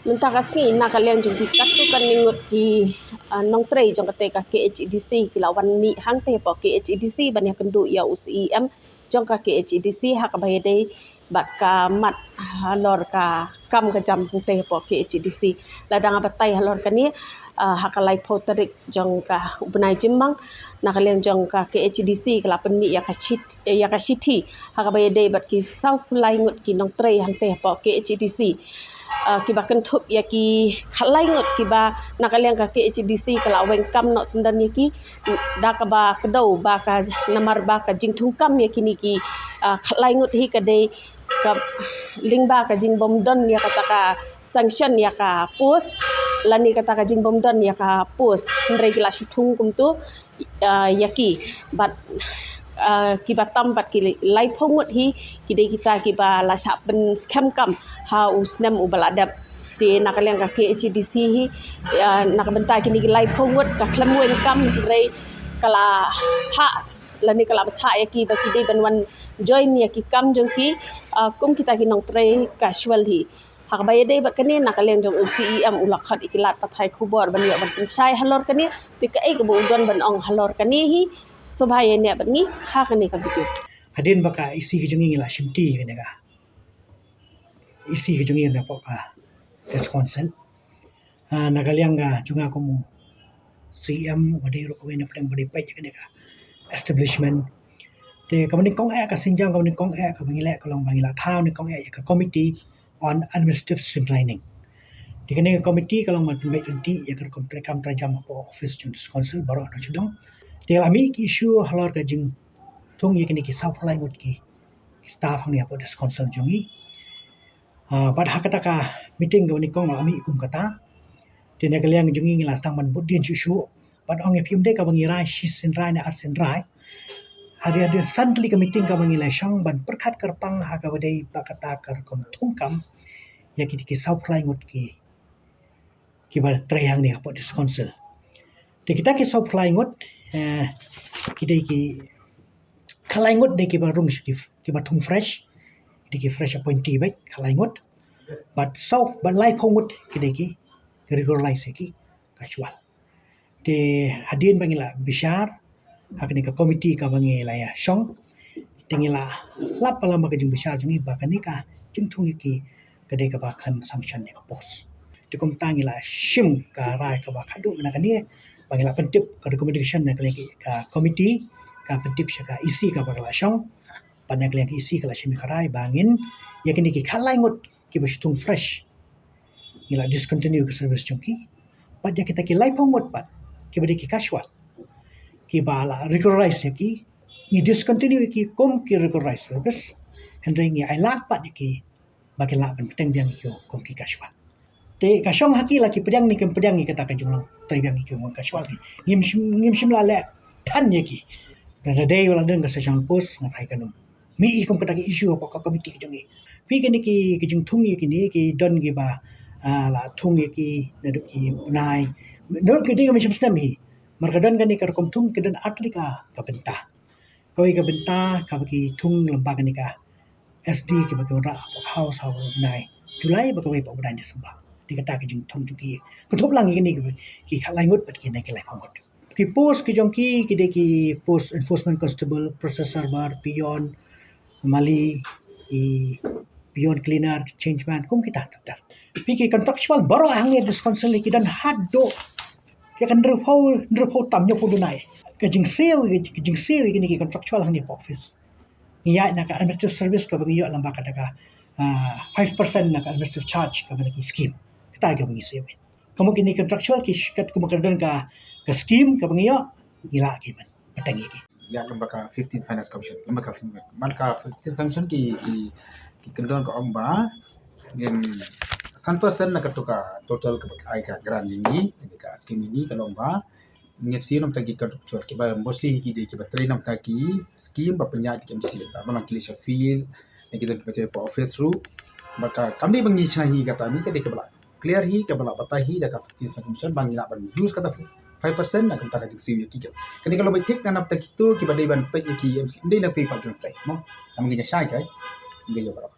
Mentakasngi nakalian jong ki katu kan ningut ki nong trei jong kate ka KHEDC ki lawan mi hang te po KHEDC ban ya kendu ya UCEM jong ka KHEDC hak bayade bat ka mat halor ka kam ka jam te po KHEDC ladang abatai halor kani hak lai poterik jong ka ubnai jimbang nakalian jong ka KHEDC kelapen mi ya ka city hak bayade bat ki sau lai ngut ki nong trei hang te po KHEDC kiba kentup ya ki khalai ngot kiba nakaliang ka KHEDC kala weng kam no sendan ya ki da ka ba kedau ba ka namar ba ka jing thungkam ya kini ki khalai ngot hi ka dei ka lingba ka jing bom don ya kata ka sanction ya ka pus lani kata ka jing bom don ya ka pus ndrei kila shuthung kum tu ya ki but kiba tambat ki lai phongut hi kidai kita kiba la sha ben scam kam ha usnam ubaladap te nakaliang ka KHEDC hi nak bentai kini ki lai phongut ka khlam wen kam rei kala pha lani kala tha ya ki ba kidai banwan join ya ki kam jong ki kum kita ki nong trei casual hi hak bayade ba kani nakaliang jong UCEM ulakhat ikilat pathai khubor ban ya ban pensai halor kani ti ka ei ka bu don ban ong halor kani hi sobhaya ne bangi ha kani ka bitu hadin baka isi ke jungi la shimti ke nega isi ke jungi na poka responsible nagaliang ga junga ko mu CM wadi ro ko ne plang badi pai ke nega establishment te kamani kong ka sinjang kamani kong ka bangila ka long bangila thau ni kong ka committee on administrative streamlining tikene committee ka long mat mai tinti ya ka kam trajam ko office jun council baro no chudong te ami ki issue halor ka jing thong ye kini ki supply mut ki staff hang ya po council jungi but hakata ka meeting ga ni kong ami kum kata te ne kaliang jungi ngila stang man budin chu but ong epim de ka bangi rai shi sin rai na ar sin rai hari suddenly ka meeting ka bangi la shang ban perkhat karpang ha ka badai pakata kar kom thungkam ya ki supply mut ki ba trayang ni po council te kita ki supply mut kidai ki khalangot de ki barung ki batung fresh ki fresh appointee bai khalangot but so but life hongut kidai ki regularize ki casual te hadin bangila bishar hakni ka committee ka bangila ya shong tingila lap pala ma ka jing bishar jungi ba kani ka jing thung ki kadai ka ba khan sanction ni ka post tikum tangila shim ka rai ka ba khadu na kani bangila pentip ka recommendation na kali ka committee ka pentip ka isi ka bagla shong panak leng isi kala shimi kharai bangin yakini ki khalai ngot ki bastung fresh ila discontinue ka service chungki pat ya kita ki lai pongot pat ki badi ki casual ki bala regularize ki ni discontinue ki kom ki regularize service hendring ni ai lak pat ki bagi lak ben peteng biang ki kom ki casual te ka shong haki la ki pedang ni kata ka jung tai biang ki kom casual ki ngim shim la le than ye ki na day wala den ka sa chang post ngai kanum mi ikom kata ki issue apa ka committee ki jungi pi kini ki jung thung ye ki ni ki don ki ba la thung ye ki na du ki nai no ki ding mi system hi marka don ka ni ka kom thung ki don atli ka benta koi ka benta ka ki thung lamba ka ni ka SD ki ba ko ra house nai Julai ba ko ba ba December di kata ki jung thung ki ko thop lang ni ki khalai ngot pat ki na ki lai khongot ki post ki jong ki de ki post enforcement constable process server pion mali ki pion cleaner change man kum kita tar pi ki contractual baro hang ni responsibility ki dan had do ya kan drpo tam nyo pu dunai ka jing sew ki ni ki contractual hang ni office ya na ka administrative service ka bangi yo lamba ka ka 5% na ka administrative charge ka ba ki scheme kita ga bangi sew kamu kini contractual ki kat kumakadan ka scheme ka bangiyo gila ki man patangi ki ya lembaga 15 finance commission lembaga 15 commission ki kendon ka omba ngin 100% na katuka total ka ai ka grand ini ka scheme ini ka lomba ngit si nom tagi contractual ki ba mostly ki de ki ba train nom tagi scheme ba penya ki msi ba mang kilisha field ki de ki pa office ru maka kami bangi chahi kata ni ka de ka clear hi ke bala batahi da ka 15 commission bangi na ban use kata 5% na kata ka jiksi ki kani kalau betik na napta kitu ki badai ban pe ki MC ndai na pe pa jun play mo am gi shai kai ndai ya bala